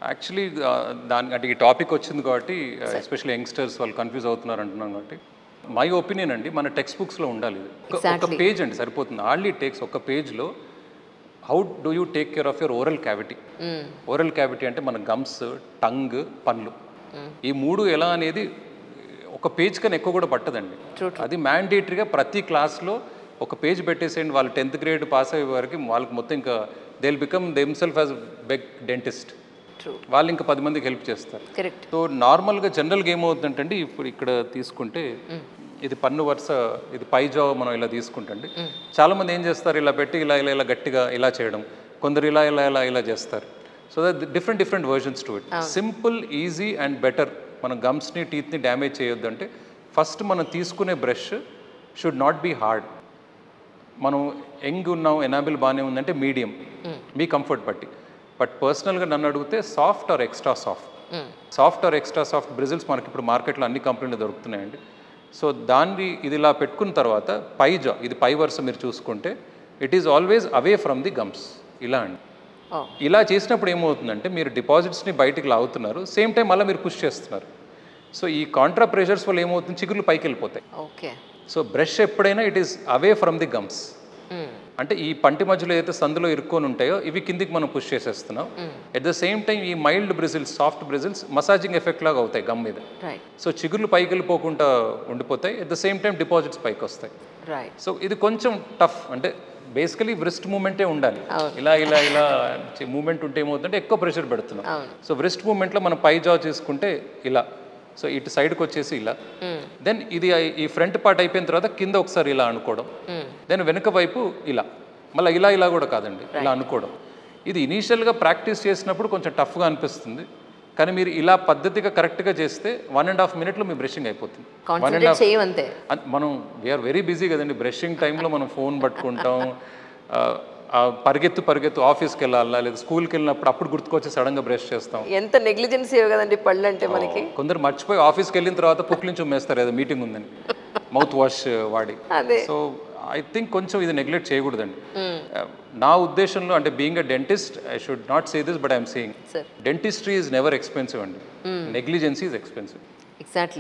Actually దాని అంటే ఈ టాపిక్ వచ్చింది కాబట్టి ఎస్పెషల్లీ యంగ్స్టర్స్ వాళ్ళు కన్ఫ్యూజ్ అవుతున్నారు అంటున్నాం కాబట్టి మై ఒపీనియన్ అండి మన టెక్స్ట్ బుక్స్లో ఉండాలి ఇది ఒక పేజ్ అండి సరిపోతుంది. హార్డ్లీ టేక్స్ ఒక పేజ్లో how do you take care of your oral cavity. Oral cavity అంటే మన గమ్స్, టంగ్, పళ్ళు, ఈ మూడు ఎలా అనేది ఒక పేజ్ కన్నా ఎక్కువ కూడా పట్టదండి. అది మ్యాండేటరీగా ప్రతి క్లాస్లో ఒక పేజ్ పెట్టేసేయండి. వాళ్ళు 10th grade పాస్ అయ్యే వరకు వాళ్ళకి మొత్తం ఇంకా they will become themself as beg dentist. వాళ్ళు ఇంకా 10 మందికి హెల్ప్ చేస్తారు. సో నార్మల్గా జనరల్గా ఏమవుతుందంటే ఇప్పుడు ఇక్కడ తీసుకుంటే ఇది పన్ను వరుస, ఇది పై జా మనం ఇలా తీసుకుంటండి. చాలామంది ఏం చేస్తారు, ఇలా పెట్టి ఇలా ఇలా ఇలా గట్టిగా ఇలా చేయడం, కొందరు ఇలా ఇలా ఇలా ఇలా చేస్తారు. So that different versions to it. Simple, easy and better. మన గమ్స్ని, టీత్ని డ్యామేజ్ చేయొద్దు అంటే ఫస్ట్ మనం తీసుకునే brush should not be hard. మనం యంగ్ ఉన్నాం, ఎనాబిల్ బాగానే ఉందంటే మీడియం, మీ కంఫర్ట్ బట్టి. బట్ పర్సనల్గా నన్ను అడిగితే soft or extra soft. Soft or extra soft bristles మనకి ఇప్పుడు మార్కెట్లో అన్ని కంపెనీలు దొరుకుతున్నాయండి. సో దాన్ని ఇది ఇలా పెట్టుకున్న తర్వాత పై జా, ఇది పై వరుస మీరు చూసుకుంటే it is always away from the gums. ఇలా అండి. ఇలా చేసినప్పుడు ఏమవుతుందంటే మీరు డిపాజిట్స్ని బయటికి లాగుతున్నారు, సేమ్ టైం మళ్ళీ మీరు పుష్ చేస్తున్నారు. సో ఈ కాంట్రా ప్రెషర్స్ వల్ల ఏమవుతుంది, చిగుర్లు పైకి వెళ్ళిపోతాయి. సో బ్రష్ ఎప్పుడైనా it is away from the gums. అంటే ఈ పంటి మధ్యలో ఏదైతే సందులో ఇరుక్కొని ఉంటాయో ఇవి కిందికి మనం పుష్ చేసేస్తున్నాం. ఎట్ ద సేమ్ టైం ఈ mild bristles, soft bristles massaging effect లాగా అవుతాయి గమ్ మీద. సో చిగుర్లు పైకి వెళ్ళిపోకుండా ఉండిపోతాయి. At the same time deposits పైకి వస్తాయి. సో ఇది కొంచెం టఫ్. అంటే బేసికలీ వ్రిస్ట్ మూమెంటే ఉండాలి. ఇలా ఇలా ఇలా మూమెంట్ ఉంటే ఏమవుతుందంటే ఎక్కువ ప్రెషర్ పెడుతున్నాం. సో వ్రిస్ట్ మూమెంట్లో మనం పై జా చేసుకుంటే ఇలా, సో ఇటు సైడ్కి వచ్చేసి ఇలా, దెన్ ఇది ఈ ఫ్రంట్ పార్ట్ అయిపోయిన తర్వాత కింద ఒకసారి ఇలా అనుకోవడం, దెన్ వెనుక వైపు ఇలా, మళ్ళీ ఇలా ఇలా కూడా కాదండి, ఇలా అనుకోవడం. ఇది ఇనీషియల్గా ప్రాక్టీస్ చేసినప్పుడు కొంచెం టఫ్గా అనిపిస్తుంది, కానీ మీరు ఇలా పద్ధతిగా కరెక్ట్గా చేస్తే 1.5 minutes మీ బ్రషింగ్ అయిపోతుంది. మనం వీఆర్ వెరీ బిజీ కదండి. బ్రషింగ్ టైంలో మనం ఫోన్ పట్టుకుంటాం, పరిగెత్తు ఆఫీస్కి వెళ్ళాలా లేదా స్కూల్కి వెళ్ళినప్పుడు అప్పుడు గుర్తుకొచ్చి సడన్గా బ్రష్ చేస్తాం. ఎంత నెగ్లిజెన్సీ కదండి పళ్ళు అంటే మనకి. కొందరు మర్చిపోయి ఆఫీస్కి వెళ్ళిన తర్వాత పుక్లించి ఉమ్మేస్తారు ఏదో మీటింగ్ ఉందని మౌత్ వాష్ వాడి. సో ఐ థింక్ కొంచెం ఇది నెగ్లెక్ట్ చేయకూడదండి. నా ఉద్దేశంలో అంటే being a dentist, I should not say this but I'm saying dentistry is never expensive అండి. Negligency is expensive.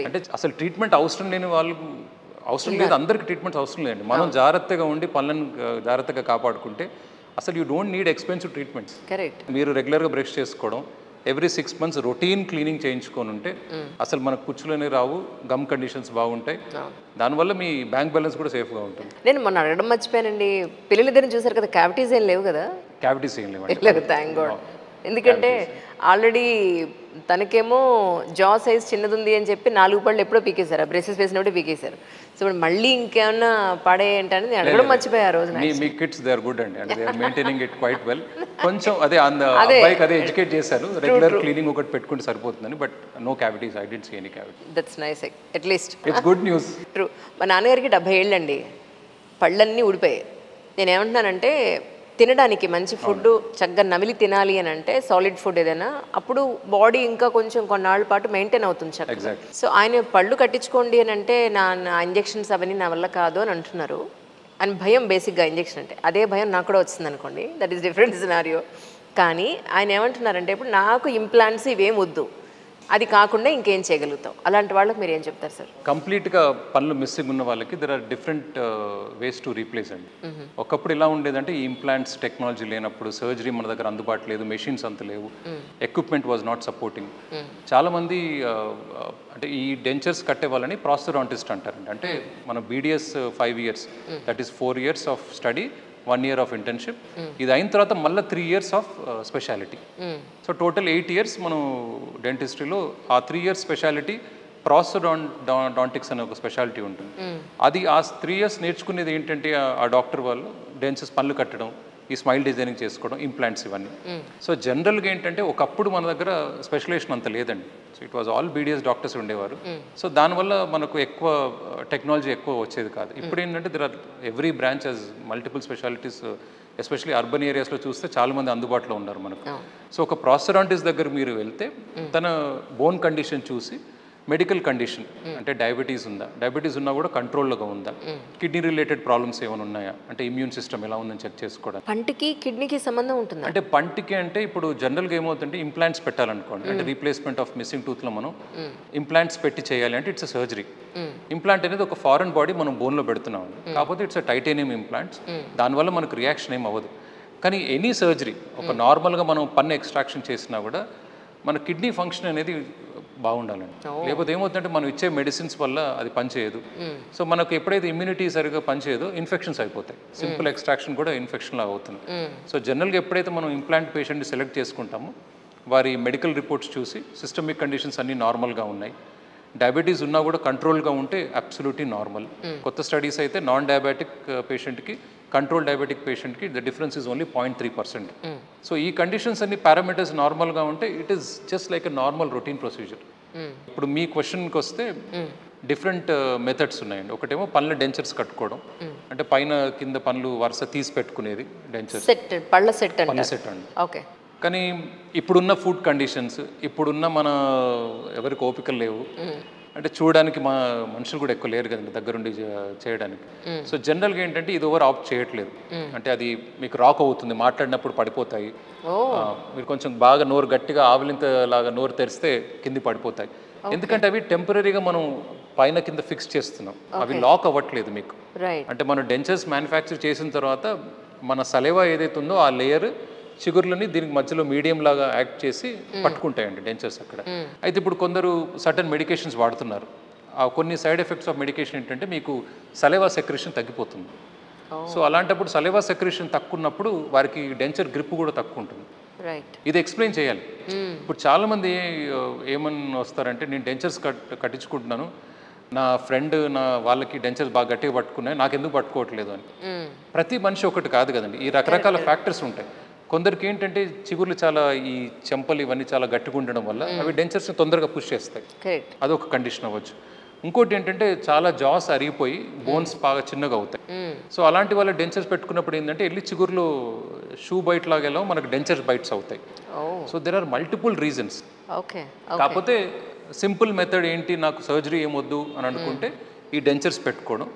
అంటే అసలు ట్రీట్మెంట్ అవసరం లేని వాళ్ళు అవసరం లేదు, అందరికి ట్రీట్మెంట్స్ అవసరం లేదండి. మనం జాగ్రత్తగా ఉండి పళ్ళను జాగ్రత్తగా కాపాడుకుంటే అసలు you don't need expensive treatments. మీరు రెగ్యులర్గా బ్రష్ చేసుకోవడం, ఎవ్రీ 6 months రొటీన్ క్లీనింగ్ చేయించుకొని ఉంటే అసలు మనకు పుచ్చులనే రావు, గమ్ కండిషన్స్ బాగుంటాయి, దానివల్ల మీ బ్యాంక్ బ్యాలెన్స్ కూడా సేఫ్గా ఉంటుంది. నేను మొన్న అడగడం మర్చిపోయానండి, పిల్లలిద్దరిని చూసారు కదా, క్యావిటీస్ ఏం లేవు కదా? క్యావిటీస్ ఏం లేవు, థ్యాంక్ గాడ్. ఎందుకంటే ఆల్రెడీ తనకేమో జా సైజ్ చిన్నది ఉంది అని చెప్పి 4 పళ్ళు ఎప్పుడో పీకేశారు, బ్రెసెస్ వేసినప్పుడే పీకేశారు. సో ఇప్పుడు మళ్ళీ ఇంకేమన్నా పడే ఏంటనేది అడగడం మర్చిపోయా ఆ రోజు. మీ కిడ్స్ దే ఆర్ గుడ్ అండి, అంటే they are maintaining it quite well. కొంచెం అబ్బాయికి అదే ఎడ్యుకేట్ చేశారు, రెగ్యులర్ క్లీనింగ్ ఒకటి పెట్టుకుంటే సరిపోతుందని. But no cavities, I didn't see any cavity. That's nice, at least it's good news. True. మా నాన్నగారికి 70 ఏళ్ళండి, పళ్ళన్నీ ఊడిపోయాయి. నేనేమంటున్నానంటే తినడానికి మంచి ఫుడ్ చక్కగా నమిలి తినాలి అని అంటే సాలిడ్ ఫుడ్ ఏదైనా, అప్పుడు బాడీ ఇంకా కొంచెం కొన్నాళ్ళ పాటు మెయింటైన్ అవుతుంది చక్కగా. సో ఆయన పళ్ళు కట్టించుకోండి అని అంటే నా ఇంజెక్షన్స్ అవన్నీ నా వల్ల కాదు అని అంటున్నారు. అని భయం బేసిక్గా ఇంజెక్షన్ అంటే, అదే భయం నాకు కూడా వచ్చింది అనుకోండి, దట్ ఈస్ డిఫరెంట్ సినారియో. కానీ ఆయన ఏమంటున్నారంటే ఇప్పుడు నాకు ఇంప్లాంట్స్ ఇవేం వద్దు, అది కాకుండా ఇంకేం చేయగలుగుతాం, అలాంటి వాళ్ళకి మీరు ఏం చెప్తారు సార్? కంప్లీట్గా పళ్ళు మిస్సింగ్ ఉన్న వాళ్ళకి there are different ways to replace అండి. ఒకప్పుడు ఇలా ఉండేదంటే ఈ ఇంప్లాంట్స్ టెక్నాలజీ లేనప్పుడు, సర్జరీ మన దగ్గర అందుబాటు లేదు, మెషిన్స్ అంత లేవు, ఎక్విప్మెంట్ వాజ్ నాట్ సపోర్టింగ్. చాలామంది అంటే ఈ డెంచర్స్ కట్టే వాళ్ళని ప్రాస్థెడాంటిస్ట్ అంటారండి. అంటే మన BDS 5 years, that is 4 years of study, 1 year of internship. ఇది అయిన తర్వాత మళ్ళీ 3 years of speciality. So total 8 years మనం డెంటిస్ట్రీలో. ఆ 3 years స్పెషాలిటీ ప్రాస్థెడాంటిక్స్ అనే ఒక స్పెషాలిటీ ఉంటుంది. అది ఆ 3 years నేర్చుకునేది ఏంటంటే ఆ డాక్టర్ వాళ్ళు డెంచర్స్ పళ్ళు కట్టడం, ఈ స్మైల్ డిజైనింగ్ చేసుకోవడం, ఇంప్లాంట్స్ ఇవన్నీ. సో జనరల్గా ఏంటంటే ఒకప్పుడు మన దగ్గర స్పెషలైజేషన్ అంత లేదండి. So it was all BDS doctors ఉండేవారు. సో దానివల్ల మనకు ఎక్కువ టెక్నాలజీ ఎక్కువ వచ్చేది కాదు. ఇప్పుడు ఏంటంటే there are every branch has multiple specialities. Especially urban ఏరియాస్లో చూస్తే చాలామంది అందుబాటులో ఉన్నారు మనకు. సో ఒక ప్రాస్థెడాంటిస్ట్ దగ్గర మీరు వెళ్తే తన బోన్ కండిషన్ చూసి మెడికల్ కండిషన్ అంటే డయాబెటీస్ ఉందా, డయాబెటీస్ ఉన్నా కూడా కంట్రోల్గా ఉందా, కిడ్నీ రిలేటెడ్ ప్రాబ్లమ్స్ ఏమైనా ఉన్నాయా, అంటే ఇమ్యూన్ సిస్టమ్ ఎలా ఉందని చెక్ చేసుకోవడం. పంటికి కిడ్నీకి సంబంధం ఉంటుంది అంటే పంటికి అంటే ఇప్పుడు జనరల్గా ఏమవుతుంటే ఇంప్లాంట్స్ పెట్టాలనుకోండి, అంటే రీప్లేస్మెంట్ ఆఫ్ మిస్సింగ్ టూత్లో మనం ఇంప్లాంట్స్ పెట్టి చేయాలి అంటే ఇట్స్ సర్జరీ. ఇంప్లాంట్ అనేది ఒక ఫారెన్ బాడీ మనం బోన్లో పెడుతున్నాం, కాకపోతే ఇట్స్ టైటానియం ఇంప్లాంట్స్, దానివల్ల మనకు రియాక్షన్ ఏం అవ్వదు. కానీ ఎనీ సర్జరీ ఒక నార్మల్గా మనం పన్ను ఎక్స్ట్రాక్షన్ చేసినా కూడా మన కిడ్నీ ఫంక్షన్ అనేది బాగుండాలండి. లేకపోతే ఏమవుతుందంటే మనం ఇచ్చే మెడిసిన్స్ వల్ల అది పనిచేయదు. సో మనకు ఎప్పుడైతే ఇమ్యూనిటీ సరిగ్గా పనిచేయదో ఇన్ఫెక్షన్స్ అయిపోతాయి. సింపుల్ ఎక్స్ట్రాక్షన్ కూడా ఇన్ఫెక్షన్ లాగా అవుతుంది. సో జనరల్గా ఎప్పుడైతే మనం ఇంప్లాంట్ పేషెంట్ని సెలెక్ట్ చేసుకుంటామో వారి మెడికల్ రిపోర్ట్స్ చూసి సిస్టమిక్ కండిషన్స్ అన్నీ నార్మల్గా ఉన్నాయి, డయాబెటీస్ ఉన్నా కూడా కంట్రోల్గా ఉంటే అబ్సల్యూట్లీ నార్మల్. కొత్త స్టడీస్ అయితే నాన్ డయాబెటిక్ పేషెంట్కి కంట్రోల్ డయాబెటిక్ పేషెంట్కి the difference is only 0.3%. So ఈ కండిషన్స్ అన్ని పారామీటర్స్ నార్మల్గా ఉంటే it is just like a normal routine procedure. ఇప్పుడు మీ క్వశ్చన్కి వస్తే డిఫరెంట్ మెథడ్స్ ఉన్నాయండి. ఒకటేమో పళ్ళ డెంచర్స్ కట్టుకోవడం, అంటే పైన కింద పళ్ళు వరుస తీసి పెట్టుకునేది డెంచర్స్, పళ్ళ సెట్ అండి. ఓకే. కానీ ఇప్పుడున్న ఫుడ్ కండిషన్స్, ఇప్పుడున్న మన ఎవరికి ఓపికలు లేవు, అంటే చూడడానికి మా మనుషులు కూడా ఎక్కువ లేరు కదండి దగ్గరుండి చేయడానికి. సో జనరల్గా ఏంటంటే ఇది ఓవర్ ఆప్ట్ చేయట్లేదు, అంటే అది మీకు రాక్ అవుతుంది, మాట్లాడినప్పుడు పడిపోతాయి, మీరు కొంచెం బాగా నోరు గట్టిగా ఆవలింత లాగా నోరు తెరిస్తే కింది పడిపోతాయి. ఎందుకంటే అవి టెంపరీగా మనం పైన కింద ఫిక్స్ చేస్తున్నాం, అవి లాక్ అవ్వట్లేదు మీకు. అంటే మనం డెంచర్స్ మ్యానుఫ్యాక్చర్ చేసిన తర్వాత మన సలైవా ఏదైతే ఉందో ఆ లేయర్ చిగుర్లని దీనికి మధ్యలో మీడియం లాగా యాక్ట్ చేసి పట్టుకుంటాయండి డెంచర్స్ అక్కడ. అయితే ఇప్పుడు కొందరు సర్టన్ మెడికేషన్స్ వాడుతున్నారు, ఆ కొన్ని సైడ్ ఎఫెక్ట్స్ ఆఫ్ మెడికేషన్ ఏంటంటే మీకు సలైవా సెక్రెషన్ తగ్గిపోతుంది. సో అలాంటప్పుడు సలైవా సెక్రెషన్ తక్కువ ఉన్నప్పుడు వారికి డెంచర్ గ్రిప్ కూడా తక్కువ ఉంటుంది. ఇది ఎక్స్ప్లెయిన్ చేయాలి. ఇప్పుడు చాలామంది ఏమని వస్తారంటే నేను డెంచర్స్ కట్టించుకుంటున్నాను, నా ఫ్రెండ్ నా వాళ్ళకి డెంచర్స్ బాగా గట్టిగా పట్టుకున్నాయి, నాకు ఎందుకు పట్టుకోవట్లేదు అని. ప్రతి మనిషి ఒకటి కాదు కదండి, ఈ రకరకాల ఫ్యాక్టర్స్ ఉంటాయి. కొందరికి ఏంటంటే చిగుర్లు చాలా ఈ చెంపలు ఇవన్నీ చాలా గట్టిగా ఉండడం వల్ల అవి డెంచర్స్ని తొందరగా పుష్ చేస్తాయి, అదొక కండిషన్ అవ్వచ్చు. ఇంకోటి ఏంటంటే చాలా జాస్ అరిగిపోయి బోన్స్ బాగా చిన్నగా అవుతాయి. సో అలాంటి వాళ్ళ డెంచర్స్ పెట్టుకున్నప్పుడు ఏంటంటే వెళ్ళి చిగుర్లు షూ బైట్ లాగా మనకు డెంచర్స్ బైట్స్ అవుతాయి. So there are multiple reasons. కాకపోతే సింపుల్ మెథడ్ ఏంటి, నాకు సర్జరీ ఏమొద్దు అని అనుకుంటే ఈ డెంచర్స్ పెట్టుకోవడం.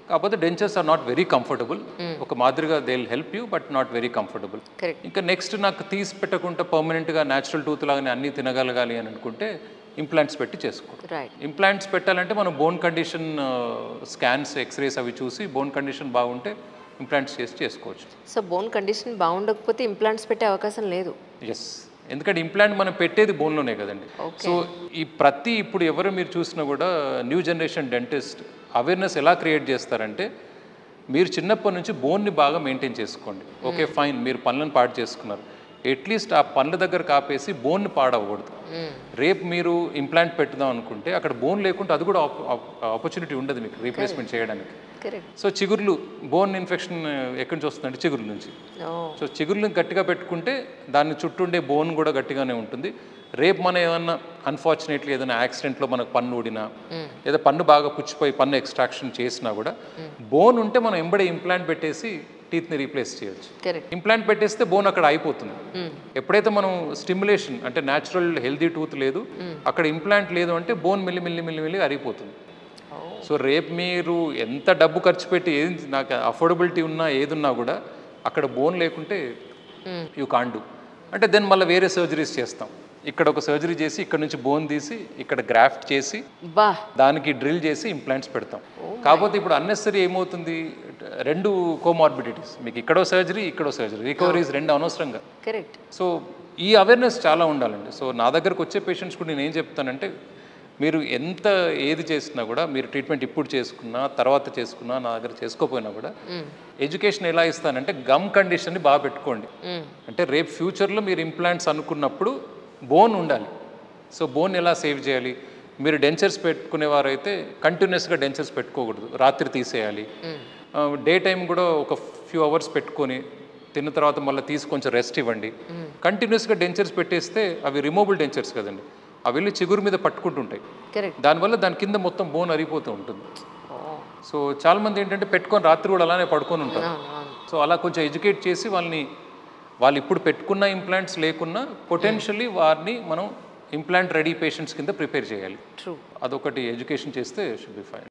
కాకపోతే dentures are not very comfortable, ఒక మాదిరిగా they will help you but not very comfortable. ఇంకా నెక్స్ట్ నాకు తీసి పెట్టకుండా పర్మనెంట్గా న్యాచురల్ టూత్ లాగానే అన్నీ తినగలగాలి అని అనుకుంటే ఇంప్లాంట్స్ పెట్టి చేసుకోండి. ఇంప్లాంట్స్ పెట్టాలంటే మనం బోన్ కండిషన్ స్కాన్స్ ఎక్స్రేస్ అవి చూసి బోన్ కండిషన్ బాగుంటే ఇంప్లాంట్స్ చేసుకోవచ్చు. సో బోన్ కండిషన్ బాగుండకపోతే ఇంప్లాంట్స్ పెట్టే అవకాశం లేదు. ఎస్, ఎందుకంటే ఇంప్లాంట్ మనం పెట్టేది బోన్లోనే కదండి. సో ఈ ఇప్పుడు ఎవరు మీరు చూసినా కూడా న్యూ జనరేషన్ డెంటిస్ట్ అవేర్నెస్ ఎలా క్రియేట్ చేస్తారంటే మీరు చిన్నప్పటి నుంచి బోన్ని బాగా మెయింటైన్ చేసుకోండి. ఓకే ఫైన్, మీరు పనులను పాడు చేసుకున్నారు, అట్లీస్ట్ ఆ పనుల దగ్గర కాపేసి బోన్ని పాడవకూడదు. రేపు మీరు ఇంప్లాంట్ పెట్టుదాం అనుకుంటే అక్కడ బోన్ లేకుంటే అది కూడా ఆపర్చునిటీ ఉండదు మీకు రీప్లేస్మెంట్ చేయడానికి. సో చిగుర్లు బోన్ ఇన్ఫెక్షన్ ఎక్కడి నుంచి వస్తుందంటే చిగురు నుంచి. సో చిగుర్లను గట్టిగా పెట్టుకుంటే దాని చుట్టూ ఉండే బోన్ కూడా గట్టిగానే ఉంటుంది. రేపు మనం ఏమన్నా అన్ఫార్చునేట్లీ ఏదైనా యాక్సిడెంట్లో మనకు పన్ను ఊడినా లేదా పన్ను బాగా పుచ్చిపోయి పన్ను ఎక్స్ట్రాక్షన్ చేసినా కూడా బోన్ ఉంటే మనం ఎంబడే ఇంప్లాంట్ పెట్టేసి టీత్ని రీప్లేస్ చేయొచ్చు. ఇంప్లాంట్ పెట్టేస్తే బోన్ అక్కడ అయిపోతుంది. ఎప్పుడైతే మనం స్టిమ్యులేషన్ అంటే న్యాచురల్ హెల్దీ టూత్ లేదు, అక్కడ ఇంప్లాంట్ లేదు అంటే బోన్ మిల్లి అరిగిపోతుంది. సో రేపు మీరు ఎంత డబ్బు ఖర్చు పెట్టి ఏది నాకు అఫోర్డబిలిటీ ఉన్నా ఏదున్నా కూడా అక్కడ బోన్ లేకుంటే యూ కాంట్ డూ. అంటే దెన్ మళ్ళీ వేరే సర్జరీస్ చేస్తాం. ఇక్కడ ఒక సర్జరీ చేసి ఇక్కడ నుంచి బోన్ తీసి ఇక్కడ గ్రాఫ్ట్ చేసి దానికి డ్రిల్ చేసి ఇంప్లాంట్స్ పెడతాం. కాకపోతే ఇప్పుడు అన్నెసరీ ఏమవుతుంది, రెండు కోమార్బిడిటీస్, మీకు ఇక్కడో సర్జరీ రికవరీస్ రెండు అనవసరంగా. సో ఈ అవేర్నెస్ చాలా ఉండాలండి. సో నా దగ్గరకు వచ్చే పేషెంట్స్ కూడా నేను ఏం చెప్తానంటే మీరు ఎంత ఏది చేసినా కూడా మీరు ట్రీట్మెంట్ ఇప్పుడు చేసుకున్నా తర్వాత చేసుకున్నా నా దగ్గర చేసుకోపోయినా కూడా ఎడ్యుకేషన్ ఎలా ఇస్తానంటే గమ్ కండిషన్ని బాగా పెట్టుకోండి. అంటే రేపు ఫ్యూచర్లో మీరు ఇంప్లాంట్స్ అనుకున్నప్పుడు బోన్ ఉండాలి. సో బోన్ ఎలా సేవ్ చేయాలి, మీరు డెంచర్స్ పెట్టుకునేవారు అయితే కంటిన్యూస్గా డెంచర్స్ పెట్టుకోకూడదు, రాత్రి తీసేయాలి. డే టైం కూడా ఒక ఫ్యూ అవర్స్ పెట్టుకొని తిన్న తర్వాత మళ్ళీ తీసి కొంచెం రెస్ట్ ఇవ్వండి. కంటిన్యూస్గా డెంచర్స్ పెట్టేస్తే అవి రిమూవబుల్ డెంచర్స్ కదండి, అవి వెళ్ళి చిగురు మీద పట్టుకుంటుంటాయి, దానివల్ల దాని కింద మొత్తం బోన్ అరిగిపోతూ ఉంటుంది. సో చాలామంది ఏంటంటే పెట్టుకొని రాత్రి కూడా అలానే పడుకొని ఉంటారు. సో అలా కొంచెం ఎడ్యుకేట్ చేసి వాళ్ళు ఇప్పుడు పెట్టుకున్న ఇంప్లాంట్స్ లేకున్నా పొటెన్షియల్లీ వారిని మనం ఇంప్లాంట్ రెడీ పేషెంట్స్ కింద ప్రిపేర్ చేయాలి. ట్రూ. అదొకటి ఎడ్యుకేషన్ చేస్తే షుడ్ బి ఫైన్.